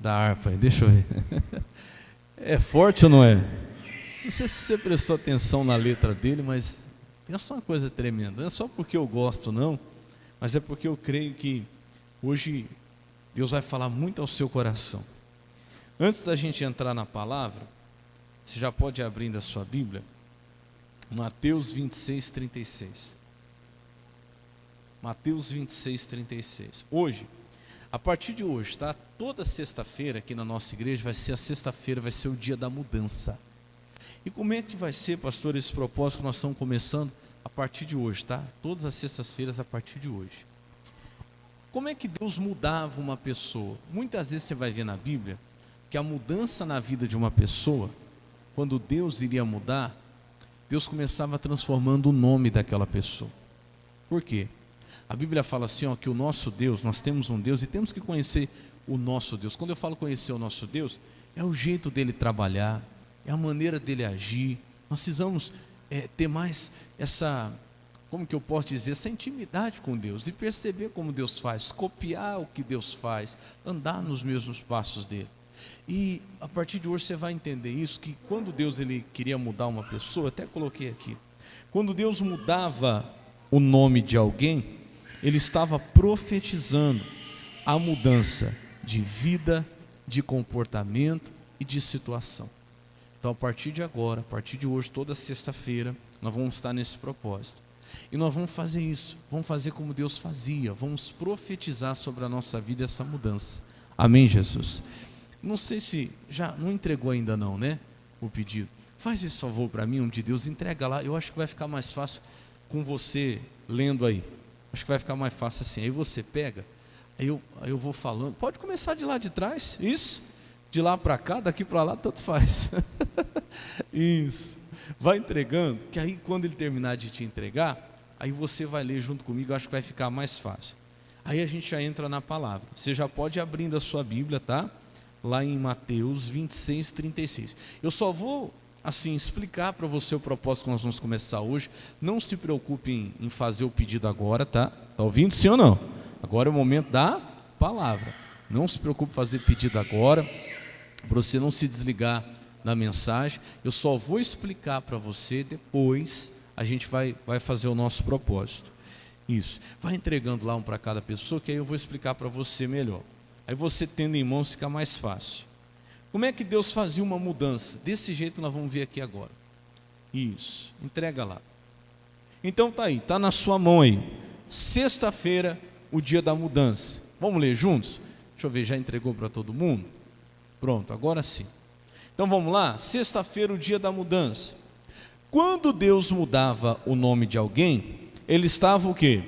da harpa aí, deixa eu ver. É forte ou não é? Não sei se você prestou atenção na letra dele, mas pensa uma coisa tremenda. Não é só porque eu gosto não, mas é porque eu creio que hoje Deus vai falar muito ao seu coração. Antes da gente entrar na palavra, você já pode ir abrindo a sua Bíblia, Mateus 26, 36. Mateus 26, 36. Hoje, a partir de hoje, tá? Toda sexta-feira aqui na nossa igreja vai ser a sexta-feira, vai ser o dia da mudança. E como é que vai ser, pastor, esse propósito que nós estamos começando a partir de hoje, tá? Todas as sextas-feiras a partir de hoje. Como é que Deus mudava uma pessoa? Muitas vezes você vai ver na Bíblia que a mudança na vida de uma pessoa, quando Deus iria mudar, Deus começava transformando o nome daquela pessoa. Por quê? A Bíblia fala assim, ó, que o nosso Deus, nós temos um Deus e temos que conhecer o nosso Deus. Quando eu falo conhecer o nosso Deus, é o jeito dele trabalhar, é a maneira dele agir. Nós precisamos ter mais essa, como que eu posso dizer, essa intimidade com Deus e perceber como Deus faz, copiar o que Deus faz, andar nos mesmos passos dele. E a partir de hoje você vai entender isso, que quando Deus ele queria mudar uma pessoa, até coloquei aqui, quando Deus mudava o nome de alguém, ele estava profetizando a mudança de vida, de comportamento e de situação. Então a partir de agora, a partir de hoje, toda sexta-feira, nós vamos estar nesse propósito. E nós vamos fazer isso, vamos fazer como Deus fazia, vamos profetizar sobre a nossa vida essa mudança. Amém, Jesus? Não sei se já não entregou ainda não, né? O pedido. Faz esse favor para mim, um de Deus, entrega lá. Eu acho que vai ficar mais fácil com você lendo aí. Acho que vai ficar mais fácil assim. Aí você pega, aí eu vou falando. Pode começar de lá de trás, isso. De lá para cá, daqui para lá, tanto faz. Isso. Vai entregando, que aí quando ele terminar de te entregar, aí você vai ler junto comigo, eu acho que vai ficar mais fácil. Aí a gente já entra na palavra. Você já pode ir abrindo a sua Bíblia, tá? Lá em Mateus 26, 36. Eu só vou, assim, explicar para você o propósito que nós vamos começar hoje. Não se preocupe em fazer o pedido agora, tá? Está ouvindo, sim ou não? Agora é o momento da palavra. Não se preocupe em fazer pedido agora, para você não se desligar da mensagem. Eu só vou explicar para você, depois a gente vai fazer o nosso propósito. Isso. Vai entregando lá um para cada pessoa, que aí eu vou explicar para você melhor. Aí você tendo em mãos fica mais fácil. Como é que Deus fazia uma mudança? Desse jeito nós vamos ver aqui agora. Isso, entrega lá. Então tá aí, tá na sua mão aí. Sexta-feira, o dia da mudança. Vamos ler juntos? Deixa eu ver, já entregou para todo mundo? Pronto, agora sim. Então vamos lá, sexta-feira, o dia da mudança. Quando Deus mudava o nome de alguém, ele estava o quê?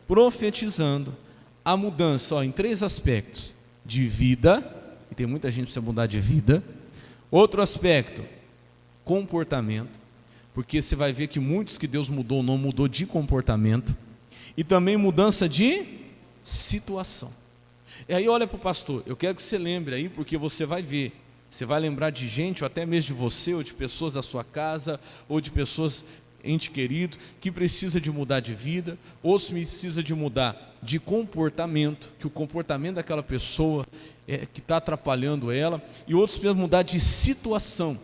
Profetizando a mudança, ó, em três aspectos: de vida, e tem muita gente que precisa mudar de vida. Outro aspecto, comportamento, porque você vai ver que muitos que Deus mudou não mudou de comportamento. E também mudança de situação. E aí olha para o pastor, eu quero que você lembre aí, porque você vai ver, você vai lembrar de gente, ou até mesmo de você, ou de pessoas da sua casa, ou de pessoas, ente querido, que precisa de mudar de vida, ou se precisa de mudar de comportamento, que o comportamento daquela pessoa que está atrapalhando ela, e outros precisam mudar de situação.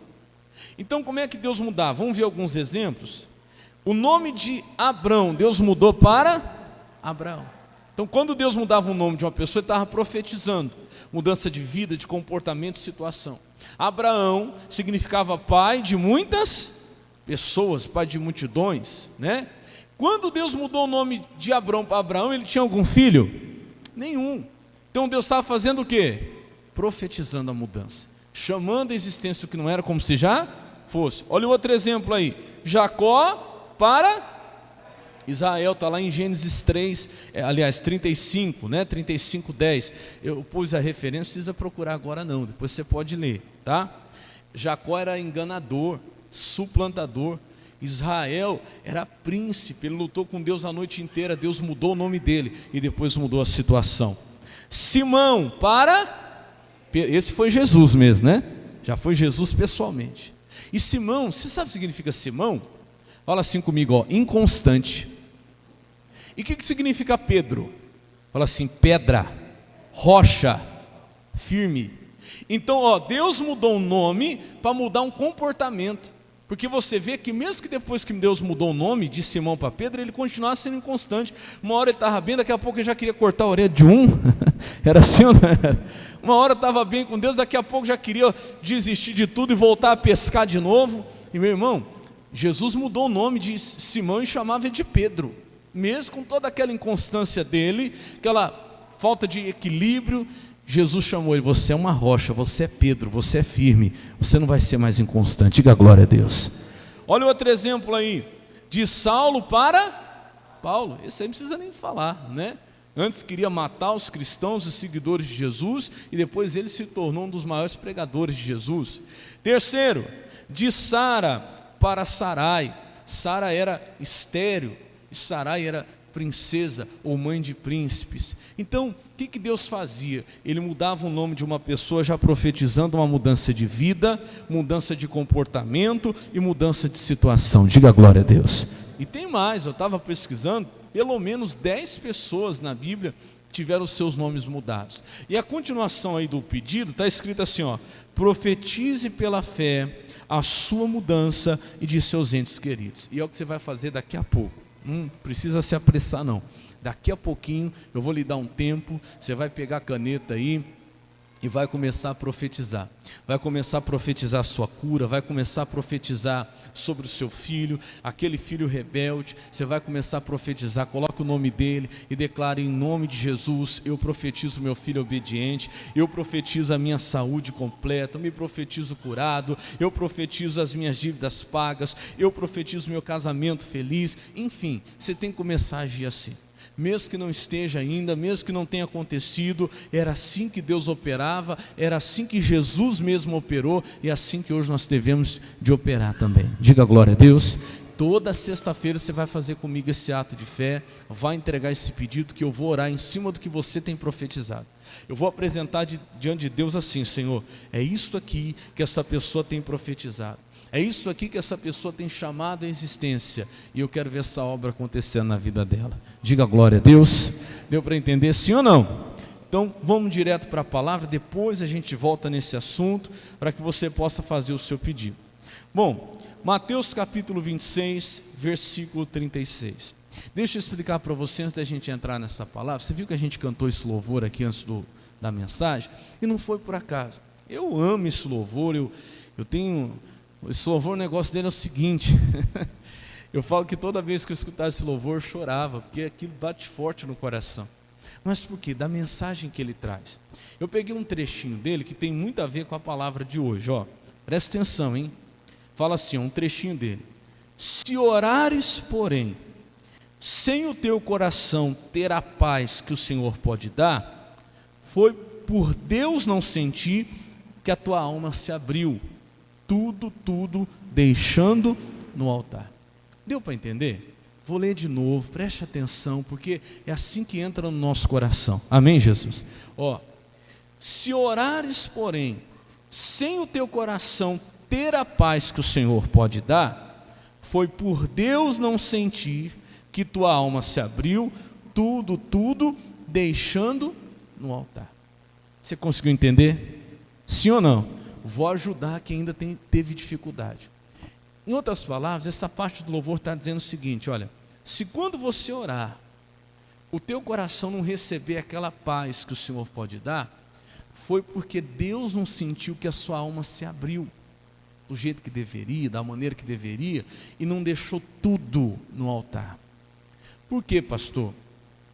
Então como é que Deus mudava? Vamos ver alguns exemplos. O nome de Abrão, Deus mudou para Abraão. Então quando Deus mudava o nome de uma pessoa, ele estava profetizando mudança de vida, de comportamento, situação. Abraão significava pai de muitas pessoas, pai de multidões, né? Quando Deus mudou o nome de Abrão para Abraão, ele tinha algum filho? Nenhum. Então Deus estava fazendo o quê? Profetizando a mudança, chamando a existência o que não era como se já fosse. Olha o outro exemplo aí, Jacó para Israel, está lá em Gênesis 3, aliás 35, né? 35, 10. Eu pus a referência, não precisa procurar agora não, depois você pode ler, tá? Jacó era enganador, suplantador. Israel era príncipe, ele lutou com Deus a noite inteira, Deus mudou o nome dele e depois mudou a situação. Simão esse foi Jesus mesmo, né? Já foi Jesus pessoalmente. E Simão, você sabe o que significa Simão? Fala assim comigo, ó, inconstante. E o que significa Pedro? Fala assim, pedra, rocha, firme. Então, Deus mudou o nome para mudar um comportamento. Porque você vê que mesmo que depois que Deus mudou o nome de Simão para Pedro, ele continuava sendo inconstante. Uma hora ele estava bem, daqui a pouco ele já queria cortar a orelha de um. Era assim ou não era? Uma hora estava bem com Deus, daqui a pouco já queria desistir de tudo e voltar a pescar de novo. E meu irmão, Jesus mudou o nome de Simão e chamava ele de Pedro. Mesmo com toda aquela inconstância dele, aquela falta de equilíbrio, Jesus chamou ele: você é uma rocha, você é Pedro, você é firme, você não vai ser mais inconstante. Diga glória a Deus. Olha outro exemplo aí, de Saulo para Paulo. Esse aí não precisa nem falar, né? Antes queria matar os cristãos, os seguidores de Jesus, e depois ele se tornou um dos maiores pregadores de Jesus. Terceiro, de Sara para Sarai. Sara era estéril e Sarai era princesa ou mãe de príncipes. Então, o que Deus fazia? Ele mudava o nome de uma pessoa já profetizando uma mudança de vida, mudança de comportamento e mudança de situação. Diga glória a Deus. E tem mais, eu estava pesquisando, pelo menos 10 pessoas na Bíblia tiveram os seus nomes mudados. E a continuação aí do pedido está escrito assim, profetize pela fé a sua mudança e de seus entes queridos. E é o que você vai fazer daqui a pouco. Não precisa se apressar não. Daqui a pouquinho eu vou lhe dar um tempo. Você vai pegar a caneta aí e vai começar a profetizar. Vai começar a profetizar a sua cura. Vai começar a profetizar sobre o seu filho, aquele filho rebelde. Você vai começar a profetizar. Coloque o nome dele e declare: em nome de Jesus, eu profetizo meu filho obediente, eu profetizo a minha saúde completa, eu me profetizo curado, eu profetizo as minhas dívidas pagas, eu profetizo meu casamento feliz. Enfim, você tem que começar a agir assim. Mesmo que não esteja ainda, mesmo que não tenha acontecido, era assim que Deus operava, era assim que Jesus mesmo operou, e é assim que hoje nós devemos de operar também. Diga glória a Deus. Toda sexta-feira você vai fazer comigo esse ato de fé, vai entregar esse pedido que eu vou orar em cima do que você tem profetizado. Eu vou apresentar diante de Deus assim: Senhor, é isso aqui que essa pessoa tem profetizado. É isso aqui que essa pessoa tem chamado à existência, e eu quero ver essa obra acontecendo na vida dela. Diga glória a Deus. Deu para entender, sim ou não? Então vamos direto para a palavra, depois a gente volta nesse assunto, para que você possa fazer o seu pedido. Bom, Mateus capítulo 26, versículo 36. Deixa eu explicar para você antes da gente entrar nessa palavra. Você viu que a gente cantou esse louvor aqui antes da mensagem? E não foi por acaso. Eu amo esse louvor, eu tenho... Esse louvor, o negócio dele é o seguinte, eu falo que toda vez que eu escutava esse louvor eu chorava, porque aquilo bate forte no coração. Mas por quê? Da mensagem que ele traz. Eu peguei um trechinho dele que tem muito a ver com a palavra de hoje, presta atenção, hein? Fala assim, um trechinho dele: se orares, porém, sem o teu coração ter a paz que o Senhor pode dar, foi por Deus não sentir que a tua alma se abriu, tudo deixando no altar. Deu para entender? Vou ler de novo, preste atenção, porque é assim que entra no nosso coração. Amém, Jesus? Se orares, porém, sem o teu coração ter a paz que o Senhor pode dar, foi por Deus não sentir que tua alma se abriu, tudo deixando no altar. Você conseguiu entender? Sim ou não? Vou ajudar quem ainda teve dificuldade. Em outras palavras, essa parte do louvor está dizendo o seguinte: olha, se quando você orar, o teu coração não receber aquela paz que o Senhor pode dar, foi porque Deus não sentiu que a sua alma se abriu do jeito que deveria, da maneira que deveria, e não deixou tudo no altar. Por quê, pastor?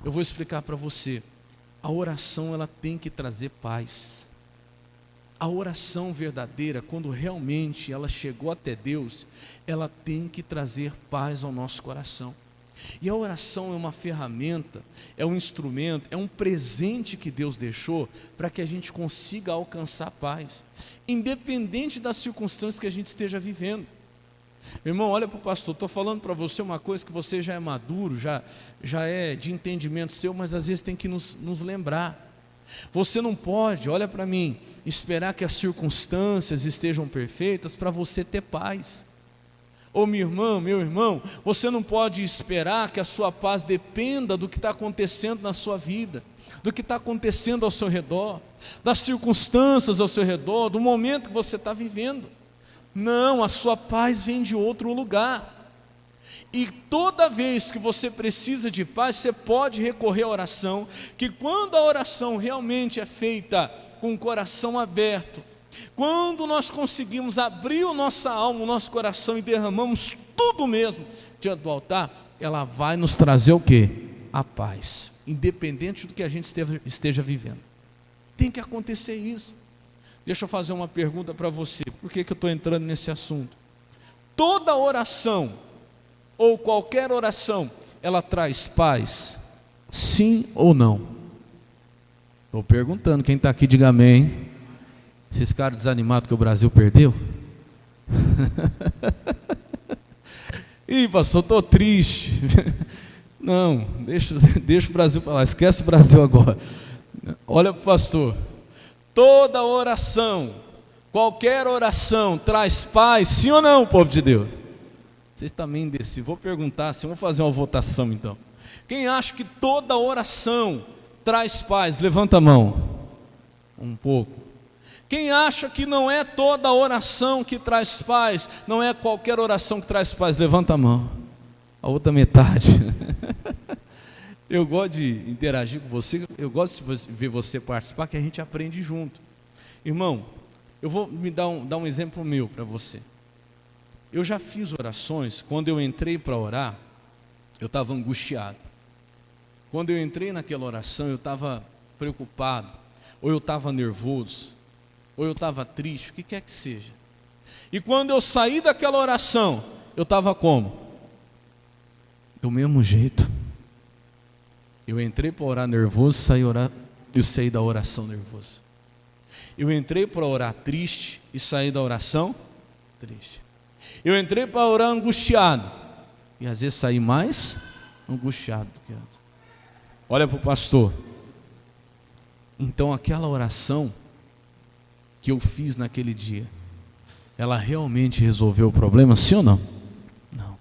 Eu vou explicar para você. A oração, ela tem que trazer paz. A oração verdadeira, quando realmente ela chegou até Deus, ela tem que trazer paz ao nosso coração. E a oração é uma ferramenta, é um instrumento, é um presente que Deus deixou para que a gente consiga alcançar paz, independente das circunstâncias que a gente esteja vivendo. Meu irmão, olha para o pastor, estou falando para você uma coisa que você já é maduro, já é de entendimento seu, mas às vezes tem que nos lembrar. Você não pode, olha para mim, esperar que as circunstâncias estejam perfeitas para você ter paz. Ô minha irmã, meu irmão, você não pode esperar que a sua paz dependa do que está acontecendo na sua vida, do que está acontecendo ao seu redor, das circunstâncias ao seu redor, do momento que você está vivendo. Não, a sua paz vem de outro lugar. E toda vez que você precisa de paz, você pode recorrer à oração, que quando a oração realmente é feita com o coração aberto, quando nós conseguimos abrir a nossa alma, o nosso coração e derramamos tudo mesmo diante do altar, ela vai nos trazer o quê? A paz, independente do que a gente esteja vivendo. Tem que acontecer isso. Deixa eu fazer uma pergunta para você. Por que eu estou entrando nesse assunto? Toda oração, ou qualquer oração, ela traz paz? Sim ou não? Estou perguntando, quem está aqui diga amém. Esses caras desanimados que o Brasil perdeu? Ih, pastor, estou triste. Não, deixa o Brasil para lá, esquece o Brasil agora. Olha para o pastor. Toda oração, qualquer oração, traz paz, sim ou não, povo de Deus? Vocês também decidem. Vou perguntar assim, vamos fazer uma votação então. Quem acha que toda oração traz paz? Levanta a mão. Um pouco. Quem acha que não é toda oração que traz paz, não é qualquer oração que traz paz, levanta a mão. A outra metade. Eu gosto de interagir com você, eu gosto de ver você participar, que a gente aprende junto. Irmão, eu vou dar um exemplo meu para você. Eu já fiz orações, quando eu entrei para orar, eu estava angustiado. Quando eu entrei naquela oração, eu estava preocupado, ou eu estava nervoso, ou eu estava triste, o que quer que seja. E quando eu saí daquela oração, eu estava como? Do mesmo jeito. Eu entrei para orar nervoso, saí da oração nervoso. Eu entrei para orar triste e saí da oração triste. Eu entrei para orar angustiado e às vezes saí mais angustiado do que antes. Olha para o pastor. Então aquela oração que eu fiz naquele dia, ela realmente resolveu o problema, sim ou não? Não.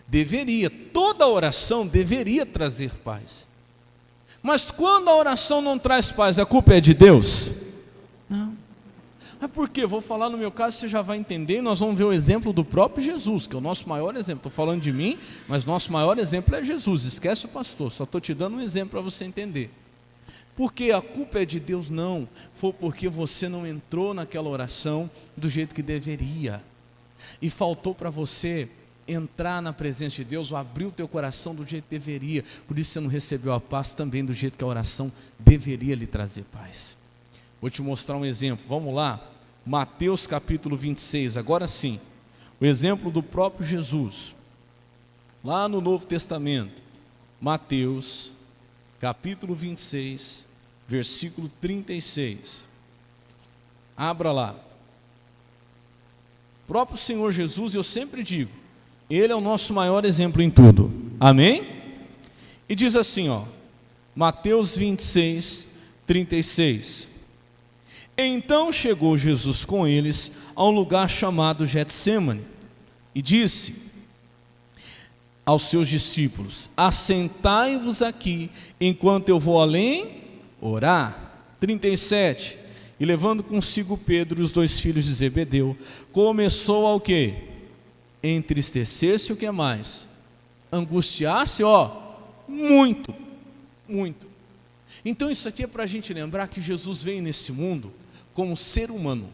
Deveria, toda oração deveria trazer paz. Mas quando a oração não traz paz, a culpa é de Deus? Não. Mas por quê? Vou falar no meu caso, você já vai entender, e nós vamos ver o exemplo do próprio Jesus, que é o nosso maior exemplo. Estou falando de mim, mas nosso maior exemplo é Jesus. Esquece o pastor, só estou te dando um exemplo para você entender. Porque a culpa é de Deus? Não, foi porque você não entrou naquela oração do jeito que deveria, e faltou para você entrar na presença de Deus, ou abrir o teu coração do jeito que deveria, por isso você não recebeu a paz também do jeito que a oração deveria lhe trazer paz. Vou te mostrar um exemplo, vamos lá, Mateus capítulo 26, agora sim, o exemplo do próprio Jesus, lá no Novo Testamento, Mateus capítulo 26, versículo 36, abra lá. O próprio Senhor Jesus, eu sempre digo, Ele é o nosso maior exemplo em tudo, amém? E diz assim, ó, Mateus 26, 36, então chegou Jesus com eles a um lugar chamado Getsêmani, e disse aos seus discípulos, assentai-vos aqui, enquanto eu vou além orar. 37, e levando consigo Pedro e os dois filhos de Zebedeu, começou a o quê? Entristecer-se, o que mais? Angustiar-se, muito, muito. Então isso aqui é para a gente lembrar que Jesus veio nesse mundo como ser humano.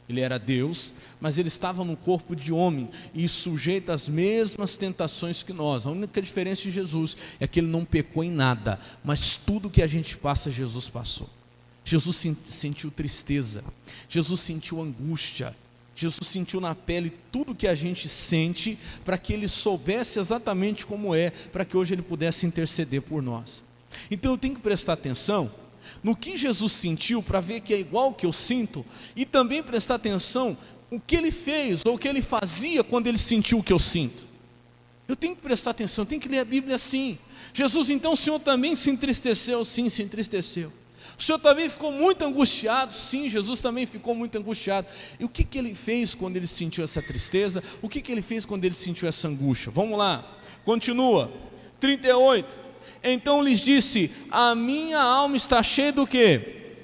Ele era Deus, mas ele estava no corpo de homem e sujeito às mesmas tentações que nós. A única diferença de Jesus é que ele não pecou em nada, mas tudo que a gente passa, Jesus passou. Jesus sentiu tristeza, Jesus sentiu angústia, Jesus sentiu na pele tudo que a gente sente, para que ele soubesse exatamente como é, para que hoje ele pudesse interceder por nós. Então eu tenho que prestar atenção no que Jesus sentiu, para ver que é igual ao que eu sinto, e também prestar atenção o que ele fez, ou o que ele fazia quando ele sentiu o que eu sinto. Eu tenho que prestar atenção, eu tenho que ler a Bíblia assim. Jesus, então o Senhor também se entristeceu? Sim, se entristeceu. O Senhor também ficou muito angustiado? Sim, Jesus também ficou muito angustiado. E o que ele fez quando ele sentiu essa tristeza? O que ele fez quando ele sentiu essa angústia? Vamos lá, continua, 38. Então lhes disse: a minha alma está cheia do quê?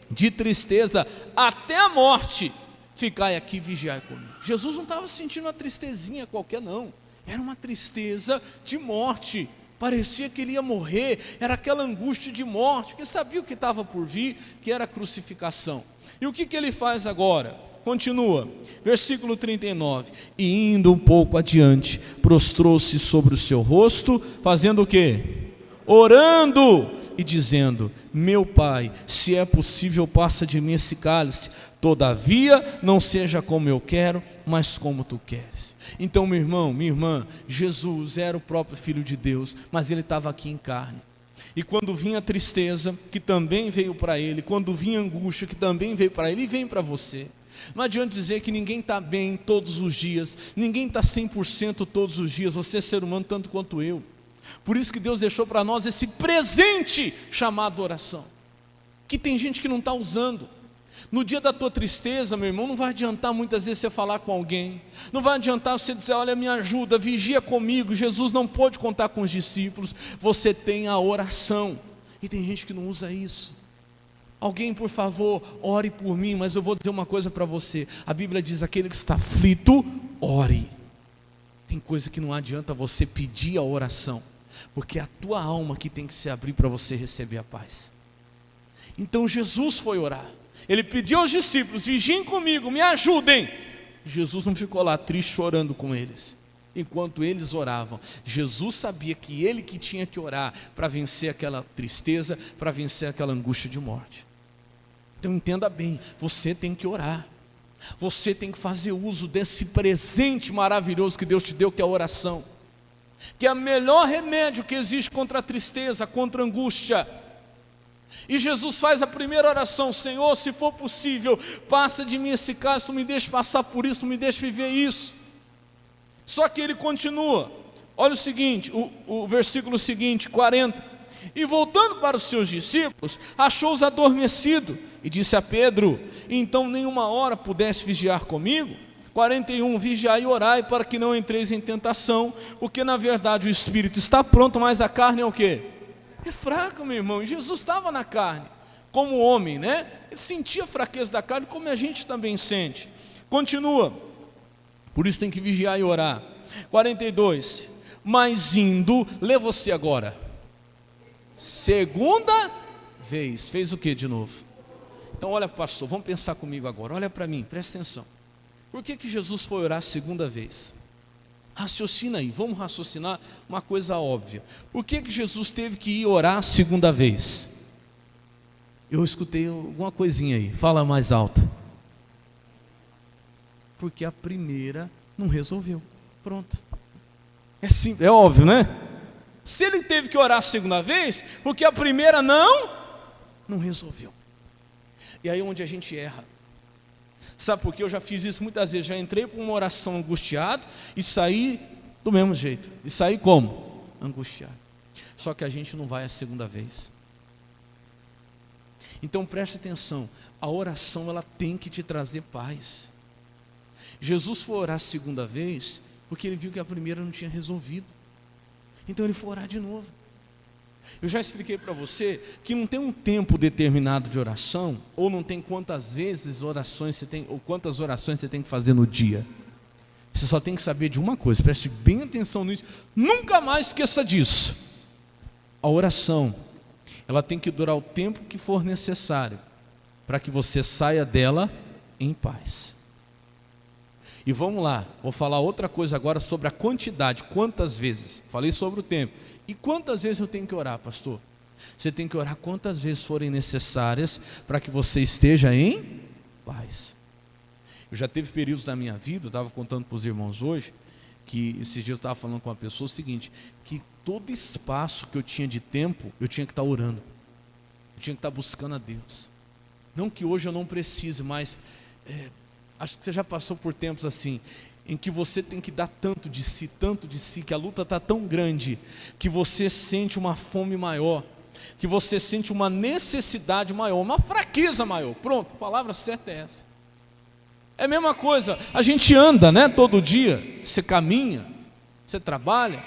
De tristeza, até a morte. Ficai aqui e vigiai comigo. Jesus não estava sentindo uma tristezinha qualquer não. Era uma tristeza de morte. Parecia que ele ia morrer. Era aquela angústia de morte, porque sabia o que estava por vir, que era a crucificação. E o que ele faz agora? Continua, versículo 39. E indo um pouco adiante, prostrou-se sobre o seu rosto, fazendo o quê? Orando e dizendo: meu Pai, se é possível, passa de mim esse cálice, todavia não seja como eu quero, mas como tu queres. Então, meu irmão, minha irmã, Jesus era o próprio Filho de Deus, mas ele estava aqui em carne. E quando vinha a tristeza, que também veio para ele, quando vinha a angústia, que também veio para ele, e vem para você. Não adianta dizer que ninguém está bem todos os dias, ninguém está 100% todos os dias, você é ser humano tanto quanto eu. Por isso que Deus deixou para nós esse presente chamado oração, que tem gente que não está usando. No dia da tua tristeza, meu irmão, não vai adiantar muitas vezes você falar com alguém, não vai adiantar você dizer: olha, me ajuda, vigia comigo. Jesus não pôde contar com os discípulos. Você tem a oração, e tem gente que não usa isso. Alguém, por favor, ore por mim. Mas eu vou dizer uma coisa para você, a Bíblia diz: aquele que está aflito, ore. Tem coisa que não adianta você pedir a oração, porque é a tua alma que tem que se abrir para você receber a paz. Então Jesus foi orar. Ele pediu aos discípulos: vigiem comigo, me ajudem. Jesus não ficou lá triste chorando com eles. Enquanto eles oravam, Jesus sabia que ele que tinha que orar para vencer aquela tristeza, para vencer aquela angústia de morte. Então entenda bem, você tem que orar. Você tem que fazer uso desse presente maravilhoso que Deus te deu, que é a oração, que é o melhor remédio que existe contra a tristeza, contra a angústia. E Jesus faz a primeira oração: Senhor, se for possível, passa de mim esse cálice, não me deixe passar por isso, não me deixe viver isso. Só que ele continua, olha o seguinte, o versículo seguinte, 40. E voltando para os seus discípulos, achou-os adormecidos, e disse a Pedro: então nenhuma hora pudesse vigiar comigo? 41, vigiai e orai para que não entreis em tentação, porque na verdade o espírito está pronto, mas a carne é o quê? É fraca, meu irmão. E Jesus estava na carne, como homem, né? Ele sentia a fraqueza da carne, como a gente também sente. Continua, por isso tem que vigiar e orar. 42, mas indo, lê você agora, segunda vez, fez o que de novo? Então olha, pastor, vamos pensar comigo agora, olha para mim, presta atenção. Por que Jesus foi orar a segunda vez? Raciocina aí, vamos raciocinar uma coisa óbvia. Por que Jesus teve que ir orar a segunda vez? Eu escutei alguma coisinha aí, fala mais alto. Porque a primeira não resolveu, pronto. É simples, é óbvio, né? Se ele teve que orar a segunda vez, porque a primeira não resolveu. E aí é onde a gente erra. Sabe por quê? Eu já fiz isso muitas vezes. Já entrei para uma oração angustiado e saí do mesmo jeito. E saí como? Angustiado. Só que a gente não vai a segunda vez. Então preste atenção. A oração, ela tem que te trazer paz. Jesus foi orar a segunda vez porque ele viu que a primeira não tinha resolvido. Então ele foi orar de novo. Eu já expliquei para você que não tem um tempo determinado de oração, ou não tem quantas vezes orações você tem, ou quantas orações você tem que fazer no dia. Você só tem que saber de uma coisa, preste bem atenção nisso, nunca mais esqueça disso. A oração, ela tem que durar o tempo que for necessário, para que você saia dela em paz. E vamos lá, vou falar outra coisa agora sobre a quantidade, quantas vezes, falei sobre o tempo. E quantas vezes eu tenho que orar, pastor? Você tem que orar quantas vezes forem necessárias para que você esteja em paz. Eu já teve períodos da minha vida, eu estava contando para os irmãos hoje, que esses dias eu estava falando com uma pessoa o seguinte, que todo espaço que eu tinha de tempo, eu tinha que estar orando, eu tinha que estar buscando a Deus. Não que hoje eu não precise, mas acho que você já passou por tempos assim, em que você tem que dar tanto de si, que a luta está tão grande, que você sente uma fome maior. que você sente uma necessidade maior, uma fraqueza maior. Pronto, a palavra certa é essa. É a mesma coisa, a gente anda, né, todo dia, você caminha, você trabalha,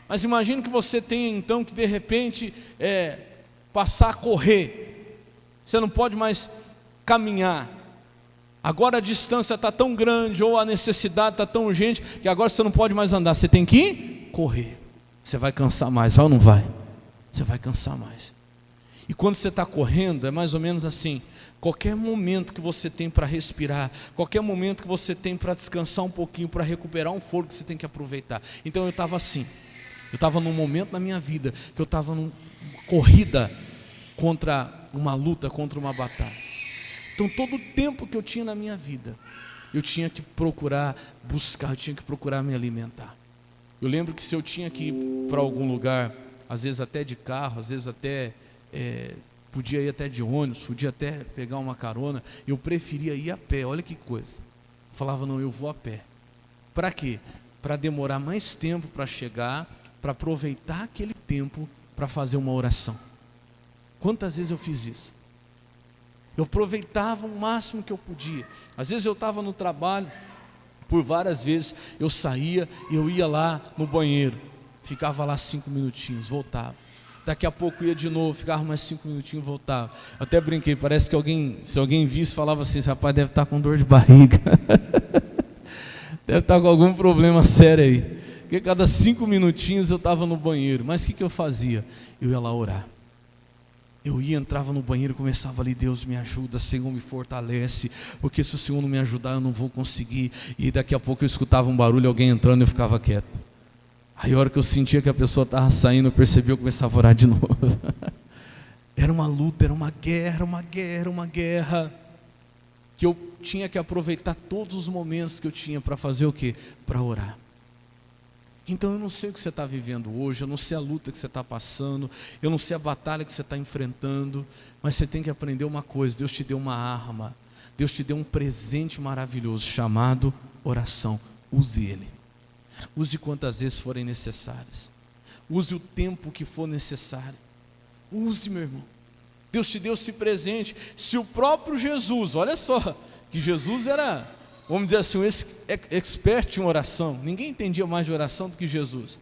mas imagine que você tenha então que de repente passar a correr, você não pode mais caminhar, agora a distância está tão grande, ou a necessidade está tão urgente, que agora você não pode mais andar, você tem que correr, você vai cansar mais, vai ou não vai? Você vai cansar mais. E quando você está correndo, é mais ou menos assim, qualquer momento que você tem para respirar, qualquer momento que você tem para descansar um pouquinho, para recuperar um fôlego, você tem que aproveitar. Então eu estava assim, eu estava num momento na minha vida, que eu estava numa corrida contra uma luta, contra uma batalha. Então todo o tempo que eu tinha na minha vida, eu tinha que procurar buscar, eu tinha que procurar me alimentar. Eu lembro que se eu tinha que ir para algum lugar, às vezes até de carro, às vezes até podia ir até de ônibus, podia até pegar uma carona, eu preferia ir a pé, olha que coisa. Eu falava, não, eu vou a pé. Para quê? Para demorar mais tempo para chegar, para aproveitar aquele tempo para fazer uma oração. Quantas vezes eu fiz isso? Eu aproveitava o máximo que eu podia. Às vezes eu estava no trabalho, por várias vezes eu saía, eu ia lá no banheiro, ficava lá 5 minutinhos, voltava. Daqui a pouco ia de novo, ficava mais 5 minutinhos, voltava. Até brinquei, parece que se alguém visse, falava assim, esse rapaz deve estar com dor de barriga. Deve estar com algum problema sério aí. Porque cada 5 minutinhos eu estava no banheiro. Mas o que eu fazia? Eu ia lá orar. Eu ia, entrava no banheiro e começava ali, Deus me ajuda, Senhor me fortalece, porque se o Senhor não me ajudar eu não vou conseguir. E daqui a pouco eu escutava um barulho, alguém entrando e eu ficava quieto. Aí a hora que eu sentia que a pessoa estava saindo, eu percebi, eu começava a orar de novo. Era uma luta, era uma guerra, que eu tinha que aproveitar todos os momentos que eu tinha para fazer o quê? Para orar. Então eu não sei o que você está vivendo hoje, eu não sei a luta que você está passando, eu não sei a batalha que você está enfrentando, mas você tem que aprender uma coisa, Deus te deu uma arma, Deus te deu um presente maravilhoso chamado oração, use ele. Use quantas vezes forem necessárias. Use o tempo que for necessário. Use, meu irmão. Deus te deu esse presente. Se o próprio Jesus, olha só, que Jesus era, vamos dizer assim, um expert em oração. Ninguém entendia mais de oração do que Jesus.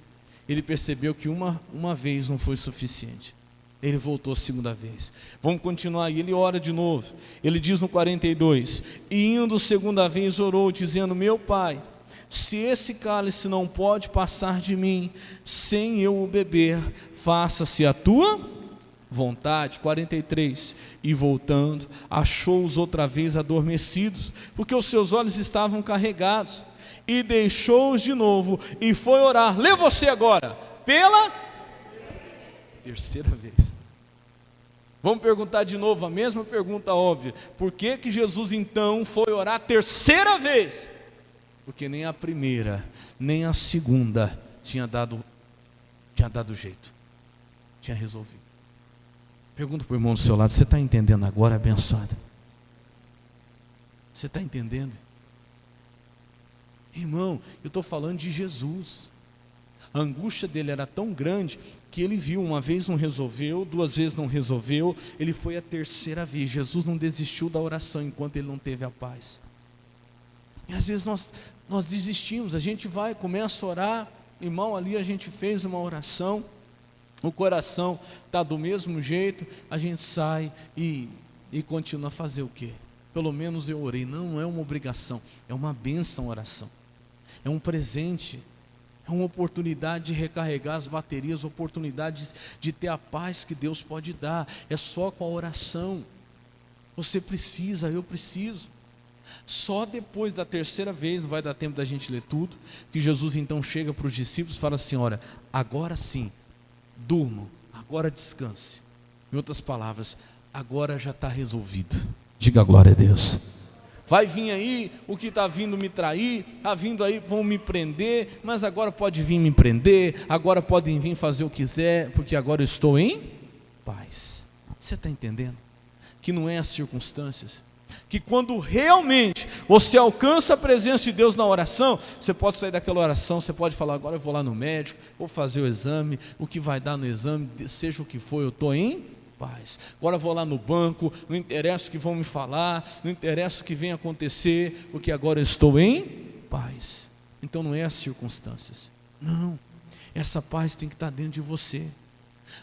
Ele percebeu que uma vez não foi suficiente. Ele voltou a segunda vez. Vamos continuar aí, ele ora de novo. Ele diz no 42, e indo segunda vez orou, dizendo, meu Pai, se esse cálice não pode passar de mim, sem eu o beber, faça-se a tua vontade. 43, e voltando, achou-os outra vez adormecidos, porque os seus olhos estavam carregados, e deixou-os de novo, e foi orar. Lê você agora, pela terceira vez. Vamos perguntar de novo a mesma pergunta óbvia, por que que Jesus então foi orar a terceira vez? Porque nem a primeira, nem a segunda tinha dado jeito, tinha resolvido. Pergunta para o irmão do seu lado, você está entendendo agora, abençoado? Você está entendendo? Irmão, eu estou falando de Jesus. A angústia dele era tão grande que ele viu, uma vez não resolveu, 2 vezes não resolveu, ele foi a terceira vez. Jesus não desistiu da oração enquanto ele não teve a paz. E às vezes nós desistimos, a gente vai, começa a orar, irmão, ali a gente fez uma oração, o coração está do mesmo jeito, a gente sai e continua a fazer o quê? Pelo menos eu orei. Não é uma obrigação, é uma bênção a oração, é um presente, é uma oportunidade de recarregar as baterias, oportunidades de ter a paz que Deus pode dar. É só com a oração. Você precisa, eu preciso. Só depois da terceira vez, não vai dar tempo da gente ler tudo, que Jesus então chega para os discípulos e fala assim, olha, agora sim, durmam, agora descanse. Em outras palavras, agora já está resolvido. Diga glória a Deus. Vai vir aí o que está vindo me trair, está vindo aí, vão me prender, mas agora pode vir me prender, agora podem vir fazer o que quiser, porque agora eu estou em paz. Você está entendendo? Que não é as circunstâncias, que quando realmente você alcança a presença de Deus na oração, você pode sair daquela oração, você pode falar, agora eu vou lá no médico, vou fazer o exame, o que vai dar no exame, seja o que for, eu estou em paz. Agora eu vou lá no banco, não interessa o que vão me falar, não interessa o que vem acontecer, porque agora eu estou em paz. Então não é as circunstâncias, não, essa paz tem que estar dentro de você,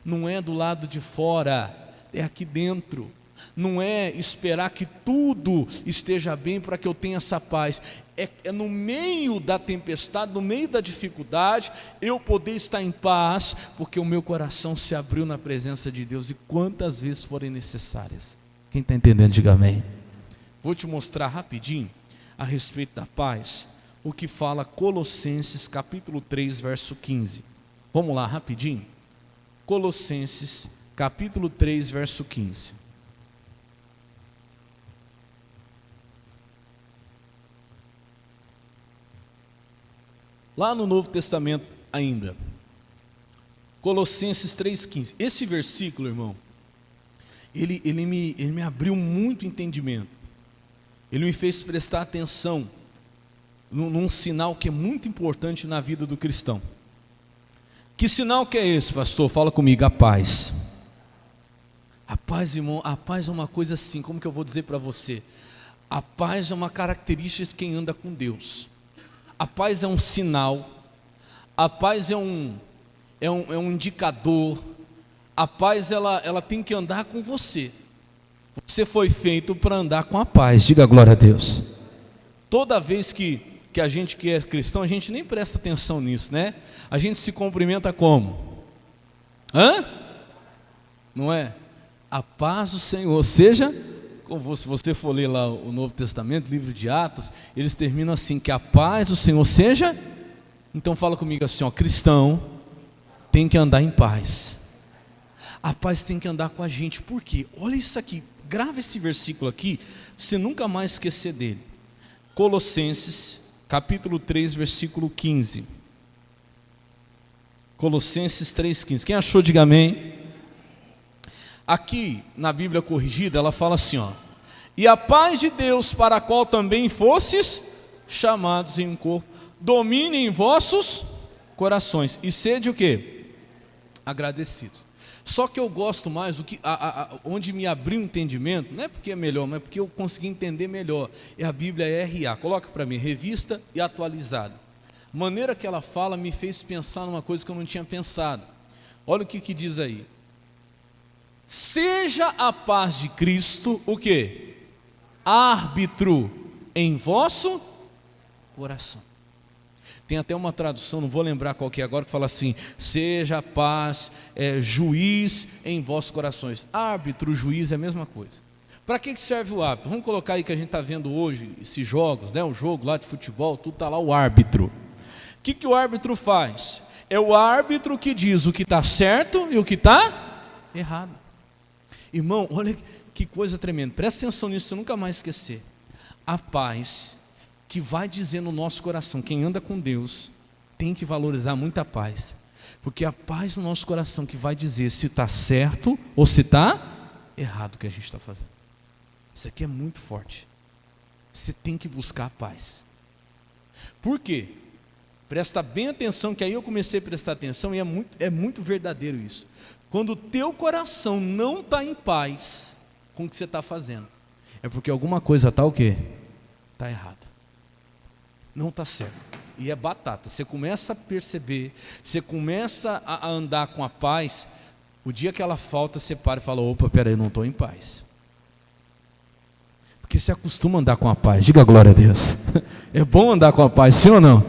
não é do lado de fora, é aqui dentro. Não é esperar que tudo esteja bem para que eu tenha essa paz, é no meio da tempestade, no meio da dificuldade, eu poder estar em paz, porque o meu coração se abriu na presença de Deus, e quantas vezes forem necessárias. Quem está entendendo, diga amém. Vou te mostrar rapidinho, a respeito da paz, o que fala Colossenses capítulo 3, verso 15. Vamos lá, rapidinho. Colossenses capítulo 3, verso 15. Lá no Novo Testamento ainda, Colossenses 3,15. Esse versículo, irmão, ele me abriu muito entendimento. Ele me fez prestar atenção num sinal que é muito importante na vida do cristão. Que sinal que é esse, pastor? Fala comigo, a paz. A paz, irmão, a paz é uma coisa assim, como que eu vou dizer para você? A paz é uma característica de quem anda com Deus. A paz é um sinal, a paz é um indicador, a paz ela tem que andar com você. Você foi feito para andar com a paz, diga glória a Deus. Toda vez que a gente que é cristão, a gente nem presta atenção nisso, né? A gente se cumprimenta como? Não é? A paz do Senhor seja... Se você for ler lá o Novo Testamento, livro de Atos, eles terminam assim, que a paz do Senhor seja. Então fala comigo assim, ó, cristão tem que andar em paz. A paz tem que andar com a gente. Por quê? Olha isso aqui, grava esse versículo aqui, você nunca mais esquecer dele. Colossenses capítulo 3, versículo 15. Colossenses 3,15. Quem achou, diga amém. Aqui na Bíblia corrigida ela fala assim, ó: e a paz de Deus, para a qual também fostes chamados em um corpo, domine em vossos corações, e sede o quê? Agradecidos. Só que eu gosto mais, onde me abriu o entendimento, não é porque é melhor, mas é porque eu consegui entender melhor, é a Bíblia RA, coloca para mim, revista e atualizada. A maneira que ela fala me fez pensar numa coisa que eu não tinha pensado. Olha o que diz aí: seja a paz de Cristo, o quê? Árbitro em vosso coração. Tem até uma tradução, não vou lembrar qual que é agora, que fala assim: seja a paz, juiz em vossos corações. Árbitro, juiz é a mesma coisa. Para que serve o árbitro? Vamos colocar aí que a gente está vendo hoje, esses jogos, né? Um jogo lá de futebol, tudo está lá o árbitro. O que o árbitro faz? É o árbitro que diz o que está certo e o que está errado. Irmão, olha que coisa tremenda, presta atenção nisso, você nunca mais esquecer. A paz que vai dizer no nosso coração, quem anda com Deus tem que valorizar muito a paz, porque a paz no nosso coração que vai dizer se está certo ou se está errado o que a gente está fazendo. Isso aqui é muito forte. Você tem que buscar a paz. Por quê? Presta bem atenção, que aí eu comecei a prestar atenção, e é muito verdadeiro isso. Quando o teu coração não está em paz com o que você está fazendo, é porque alguma coisa está o quê? Está errada. Não está certo. E é batata. Você começa a perceber, você começa a andar com a paz, o dia que ela falta, você para e fala: opa, peraí, eu não estou em paz. Porque você acostuma a andar com a paz, diga glória a Deus. É bom andar com a paz, sim ou não?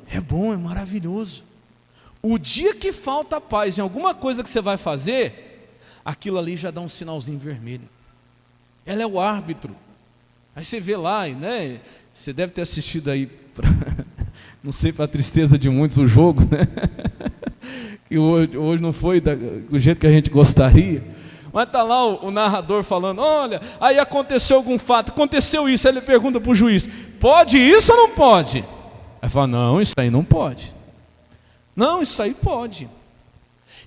É bom, é maravilhoso. O dia que falta paz em alguma coisa que você vai fazer, aquilo ali já dá um sinalzinho vermelho. Ela é o árbitro. Aí você vê lá, né? Você deve ter assistido aí, não sei, para a tristeza de muitos, o jogo, né? Que hoje não foi do jeito que a gente gostaria. Mas está lá o narrador falando: olha, aí aconteceu algum fato, aconteceu isso. Aí ele pergunta para o juiz: pode isso ou não pode? Aí fala: não, isso aí não pode. Não, isso aí pode.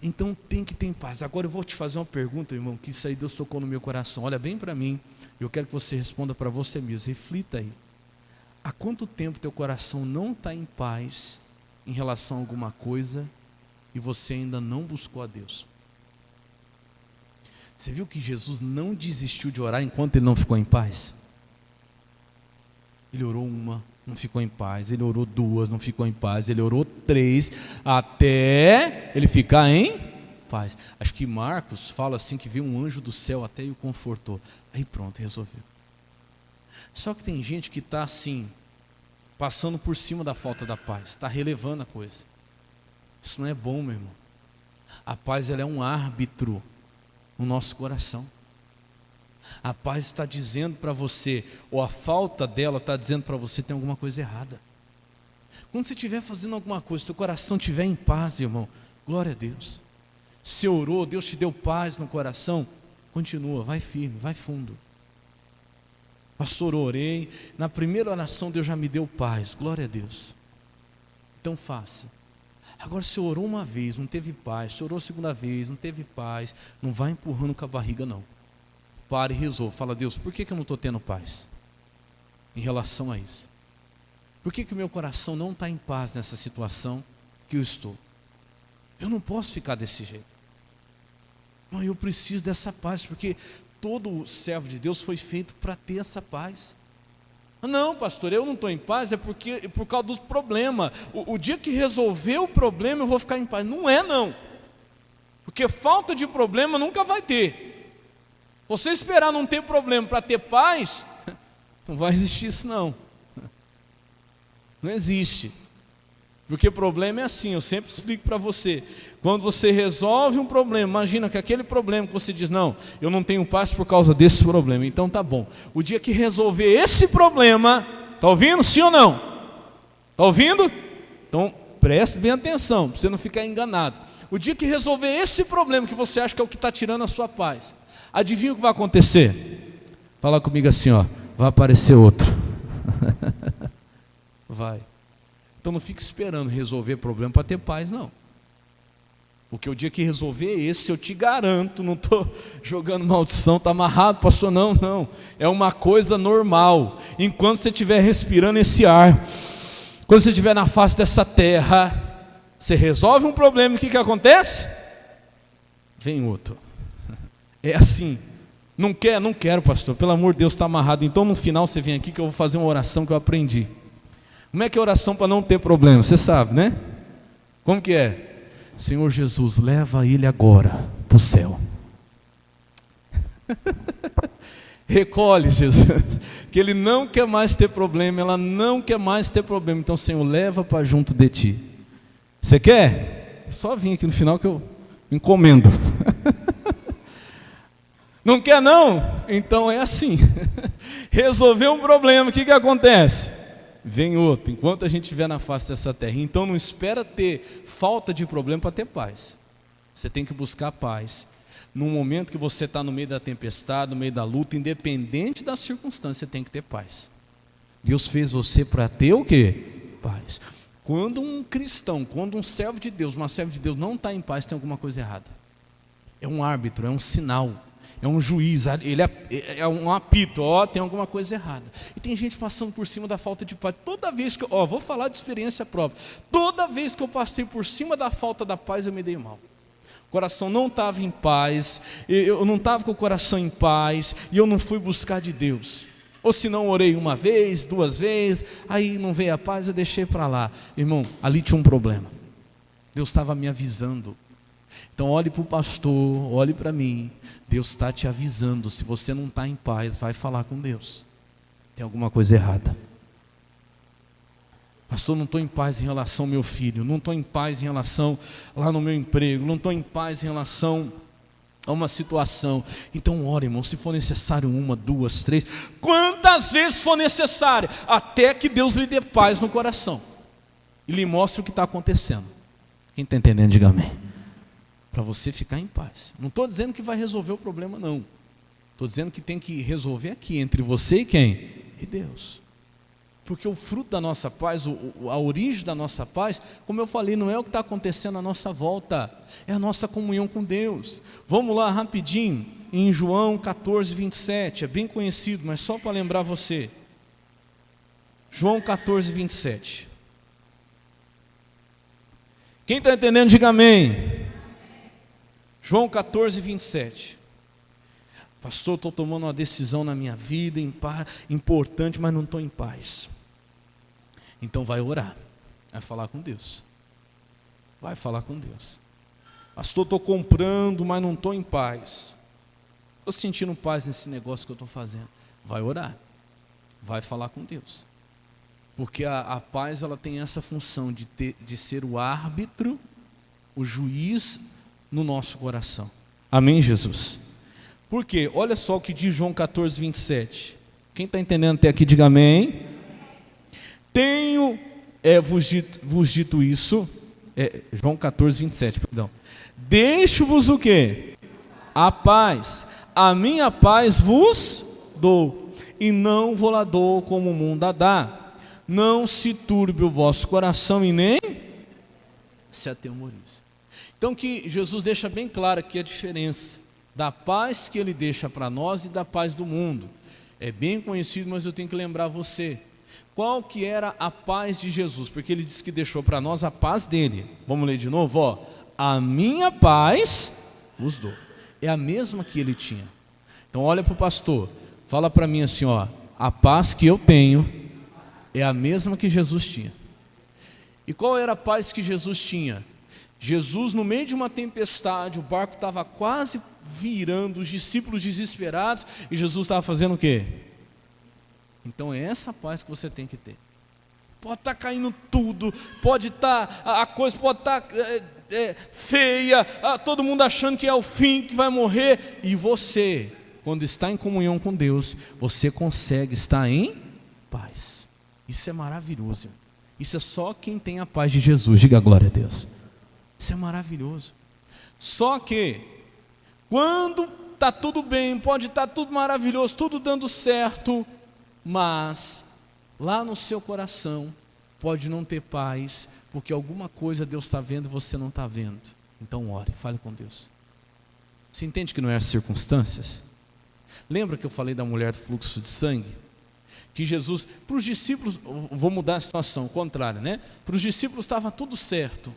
Então tem que ter paz. Agora eu vou te fazer uma pergunta, irmão, que isso aí Deus tocou no meu coração. Olha bem para mim, eu quero que você responda para você mesmo, reflita aí. Há quanto tempo teu coração não está em paz em relação a alguma coisa e você ainda não buscou a Deus? Você viu que Jesus não desistiu de orar enquanto ele não ficou em paz? Ele orou uma, não ficou em paz. Ele orou duas, não ficou em paz. Ele orou três, até ele ficar em paz. Acho que Marcos fala assim, que veio um anjo do céu até e o confortou. Aí pronto, resolveu. Só que tem gente que está assim, passando por cima da falta da paz, está relevando a coisa. Isso não é bom, meu irmão. A paz, ela é um árbitro no nosso coração. A paz está dizendo para você, ou a falta dela está dizendo para você, tem alguma coisa errada. Quando você estiver fazendo alguma coisa, seu coração estiver em paz, irmão, glória a Deus. Se orou, Deus te deu paz no coração, continua, vai firme, vai fundo. Pastor, orei, na primeira oração Deus já me deu paz, glória a Deus. Então faça. Agora, se orou uma vez, não teve paz, se orou a segunda vez, não teve paz, não vai empurrando com a barriga não. Pare e resolva, fala: Deus, por que eu não estou tendo paz em relação a isso? Por que o meu coração não está em paz nessa situação que eu estou? Eu não posso ficar desse jeito. Não, eu preciso dessa paz, porque todo servo de Deus foi feito para ter essa paz. Não, pastor, eu não estou em paz, é por causa dos problemas. O dia que resolver o problema eu vou ficar em paz. Não é não. Porque falta de problema nunca vai ter. Você esperar não ter problema para ter paz, não vai existir isso não. Não existe. Porque problema é assim, eu sempre explico para você. Quando você resolve um problema, imagina que aquele problema que você diz: não, eu não tenho paz por causa desse problema. Então tá bom. O dia que resolver esse problema, está ouvindo? Sim ou não? Está ouvindo? Então preste bem atenção, para você não ficar enganado. O dia que resolver esse problema que você acha que é o que está tirando a sua paz, adivinha o que vai acontecer? Fala comigo assim, ó, vai aparecer outro. Vai. Então não fique esperando resolver problema para ter paz, não. Porque o dia que resolver esse, eu te garanto, não estou jogando maldição, está amarrado, pastor, não. É uma coisa normal. Enquanto você estiver respirando esse ar, quando você estiver na face dessa terra, você resolve um problema, o que acontece? Vem outro. É assim. Não quer? Não quero, pastor, pelo amor de Deus, está amarrado. Então no final você vem aqui que eu vou fazer uma oração que eu aprendi. Como é que é a oração para não ter problema? Você sabe, né? Como que é? Senhor Jesus, leva ele agora para o céu. Recolhe, Jesus, que ele não quer mais ter problema, ela não quer mais ter problema. Então, Senhor, leva para junto de ti. Você quer? Só vim aqui no final que eu encomendo. Não quer não? Então é assim. Resolveu um problema, o que acontece? Vem outro, enquanto a gente estiver na face dessa terra. Então não espera ter falta de problema para ter paz. Você tem que buscar paz. No momento que você está no meio da tempestade, no meio da luta, independente da circunstância, você tem que ter paz. Deus fez você para ter o quê? Paz. Quando um cristão, quando um servo de Deus, uma serva de Deus não está em paz, tem alguma coisa errada. É um árbitro, é um sinal. É um juiz, ele é um apito, tem alguma coisa errada. E tem gente passando por cima da falta de paz. Toda vez que vou falar de experiência própria. Toda vez que eu passei por cima da falta da paz, eu me dei mal. O coração não estava em paz, eu não estava com o coração em paz, e eu não fui buscar de Deus. Ou se não, orei uma vez, duas vezes, aí não veio a paz, eu deixei para lá. Irmão, ali tinha um problema. Deus estava me avisando. Então olhe para o pastor, olhe para mim. Deus está te avisando. Se você não está em paz, vai falar com Deus. Tem alguma coisa errada. Pastor, não estou em paz em relação ao meu filho. Não estou em paz em relação lá no meu emprego. Não estou em paz em relação a uma situação. Então ore, irmão, se for necessário uma, duas, três, quantas vezes for necessário, até que Deus lhe dê paz no coração e lhe mostre o que está acontecendo. Quem está entendendo, diga amém. Para você ficar em paz. Não estou dizendo que vai resolver o problema, não. Estou dizendo que tem que resolver aqui, entre você e quem? E Deus. Porque o fruto da nossa paz, a origem da nossa paz, como eu falei, não é o que está acontecendo à nossa volta, é a nossa comunhão com Deus. Vamos lá rapidinho, em João 14, 27, é bem conhecido, mas só para lembrar você. João 14, 27. Quem está entendendo, diga amém. João 14, 27. Pastor, estou tomando uma decisão na minha vida importante, mas não estou em paz. Então vai orar, vai falar com Deus. Vai falar com Deus. Pastor, estou comprando, mas não estou em paz. Estou sentindo paz nesse negócio que eu estou fazendo. Vai orar, vai falar com Deus. Porque a paz, ela tem essa função de ser o árbitro, o juiz no nosso coração. Amém, Jesus? Por quê? Olha só o que diz João 14, 27. Quem está entendendo até aqui, diga amém. Tenho vos dito isso, João 14, 27, perdão. Deixo-vos o quê? A paz. A minha paz vos dou, e não vou lá dou como o mundo a dá. Não se turbe o vosso coração e nem se atemorize. Então que Jesus deixa bem claro aqui a diferença da paz que Ele deixa para nós e da paz do mundo. É bem conhecido, mas eu tenho que lembrar você. Qual que era a paz de Jesus? Porque Ele disse que deixou para nós a paz dEle. Vamos ler de novo? A minha paz vos dou. É a mesma que Ele tinha. Então olha para o pastor, fala para mim assim, a paz que eu tenho é a mesma que Jesus tinha. E qual era a paz que Jesus tinha? Jesus, no meio de uma tempestade, o barco estava quase virando, os discípulos desesperados, e Jesus estava fazendo o quê? Então é essa paz que você tem que ter. Pode estar caindo tudo, pode estar, a coisa pode estar feia, todo mundo achando que é o fim, que vai morrer, e você, quando está em comunhão com Deus, você consegue estar em paz. Isso é maravilhoso. Isso é só quem tem a paz de Jesus, diga glória a Deus. Isso é maravilhoso. Só que quando está tudo bem, pode estar tudo maravilhoso, tudo dando certo, mas lá no seu coração pode não ter paz, porque alguma coisa Deus está vendo e você não está vendo. Então ore, fale com Deus. Você entende que não é as circunstâncias? Lembra que eu falei da mulher do fluxo de sangue? Que Jesus, para os discípulos, vou mudar a situação, o contrário, né? Para os discípulos estava tudo certo.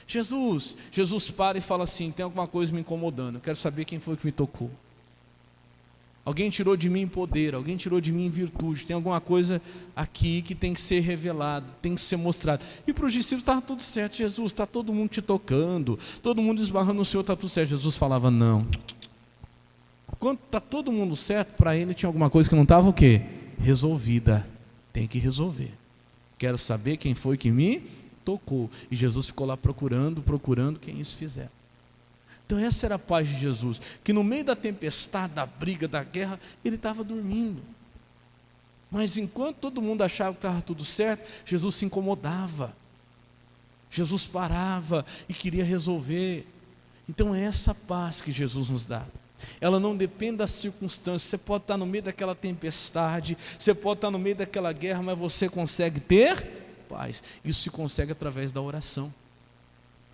Jesus para e fala assim, tem alguma coisa me incomodando, eu quero saber quem foi que me tocou. Alguém tirou de mim poder, alguém tirou de mim virtude, tem alguma coisa aqui que tem que ser revelado, tem que ser mostrado. E para os discípulos estava tudo certo, Jesus, está todo mundo te tocando, todo mundo esbarrando no Senhor, está tudo certo. Jesus falava, não. Quando está todo mundo certo, para ele tinha alguma coisa que não estava o quê? Resolvida, tem que resolver. Quero saber quem foi que me tocou. E Jesus ficou lá procurando quem isso fizer. Então essa era a paz de Jesus, que no meio da tempestade, da briga, da guerra, ele estava dormindo. Mas enquanto todo mundo achava que estava tudo certo, Jesus se incomodava. Jesus parava e queria resolver. Então é essa paz que Jesus nos dá. Ela não depende das circunstâncias. Você pode estar no meio daquela tempestade, você pode estar no meio daquela guerra, mas você consegue ter paz. Isso se consegue através da oração.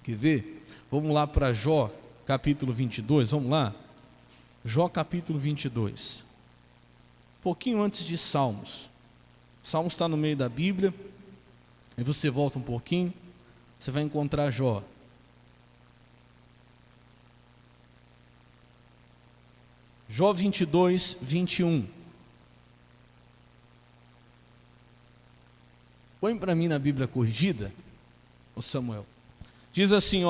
Quer ver? Vamos lá para Jó, capítulo 22, vamos lá? Jó, capítulo 22. Um pouquinho antes de Salmos. Salmos está no meio da Bíblia. Aí você volta um pouquinho, você vai encontrar Jó. Jó 22, 21. Põe para mim na Bíblia corrigida, o Samuel. Diz assim,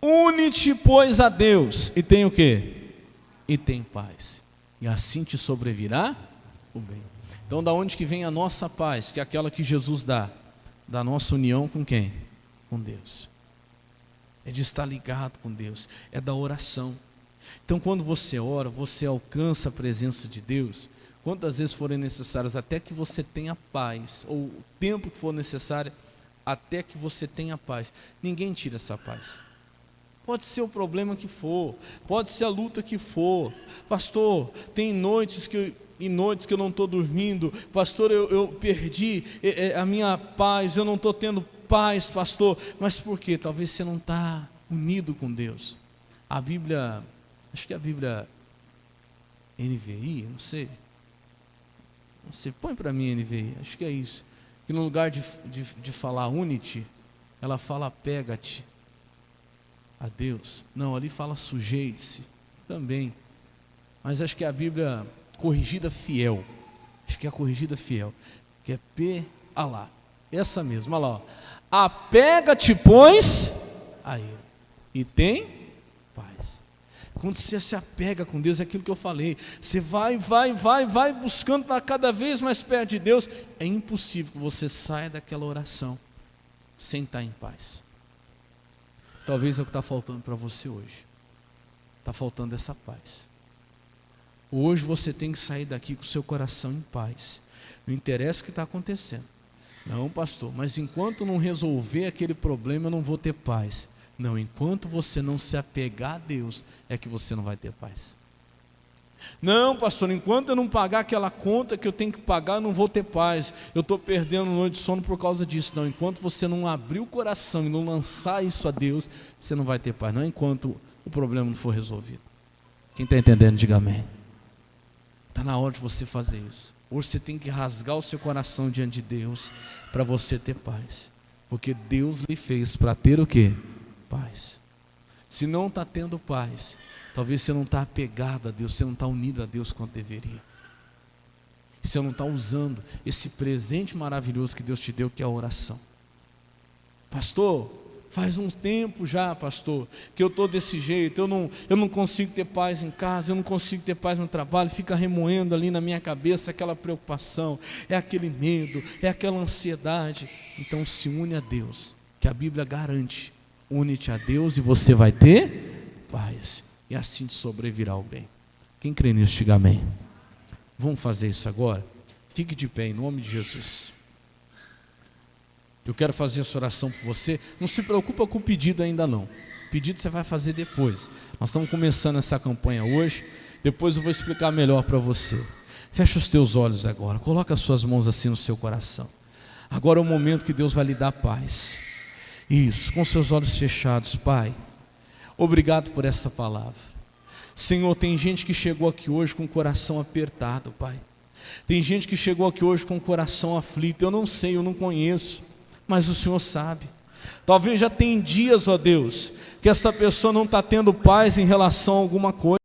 une-te, pois, a Deus, e tem o quê? E tem paz. E assim te sobrevirá o bem. Então, da onde que vem a nossa paz? Que é aquela que Jesus dá. Da nossa união com quem? Com Deus. É de estar ligado com Deus. É da oração. Então, quando você ora, você alcança a presença de Deus, quantas vezes forem necessárias, até que você tenha paz, ou o tempo que for necessário, até que você tenha paz. Ninguém tira essa paz. Pode ser o problema que for, pode ser a luta que for. Pastor, tem noites que eu não estou dormindo. Pastor, eu perdi a minha paz, eu não estou tendo paz, pastor. Mas por quê? Talvez você não está unido com Deus. A Bíblia... Acho que a Bíblia NVI, não sei. Você põe para mim, NVI, acho que é isso. Que no lugar de falar une-te, ela fala apega-te a Deus. Não, ali fala sujeite-se também. Mas acho que é a Bíblia corrigida fiel. Acho que é a corrigida fiel. Que é P-A-Lá. Essa mesma, olha lá. Ó. Apega-te, pois, a Ele. E tem paz. Quando você se apega com Deus, é aquilo que eu falei. Você vai buscando estar cada vez mais perto de Deus. É impossível que você saia daquela oração sem estar em paz. Talvez é o que está faltando para você hoje. Está faltando essa paz. Hoje você tem que sair daqui com o seu coração em paz. Não interessa o que está acontecendo. Não, pastor, mas enquanto não resolver aquele problema, eu não vou ter paz. Não, enquanto você não se apegar a Deus, é que você não vai ter paz. Não, pastor, enquanto eu não pagar aquela conta que eu tenho que pagar, eu não vou ter paz. Eu estou perdendo noite de sono por causa disso. Não, enquanto você não abrir o coração e não lançar isso a Deus, você não vai ter paz. Não enquanto o problema não for resolvido. Quem está entendendo, diga amém. Está na hora de você fazer isso. Hoje você tem que rasgar o seu coração diante de Deus para você ter paz. Porque Deus lhe fez para ter o quê? Paz. Se não está tendo paz, talvez você não está apegado a Deus, você não está unido a Deus quanto deveria. Você não está usando esse presente maravilhoso que Deus te deu, que é a oração. Pastor, faz um tempo já, pastor, que eu estou desse jeito, eu não consigo ter paz em casa, eu não consigo ter paz no trabalho, fica remoendo ali na minha cabeça aquela preocupação, é aquele medo, é aquela ansiedade. Então se une a Deus, que a Bíblia garante. Une-te a Deus e você vai ter paz. E assim te sobrevirá o bem. Quem crê nisso, diga amém. Vamos fazer isso agora? Fique de pé em nome de Jesus. Eu quero fazer essa oração por você. Não se preocupa com o pedido ainda não. O pedido você vai fazer depois. Nós estamos começando essa campanha hoje. Depois eu vou explicar melhor para você. Fecha os teus olhos agora. Coloca as suas mãos assim no seu coração. Agora é o momento que Deus vai lhe dar paz. Isso, com seus olhos fechados, Pai, obrigado por essa palavra. Senhor, tem gente que chegou aqui hoje com o coração apertado, Pai. Tem gente que chegou aqui hoje com o coração aflito. Eu não sei, eu não conheço, mas o Senhor sabe. Talvez já tem dias, ó Deus, que essa pessoa não está tendo paz em relação a alguma coisa.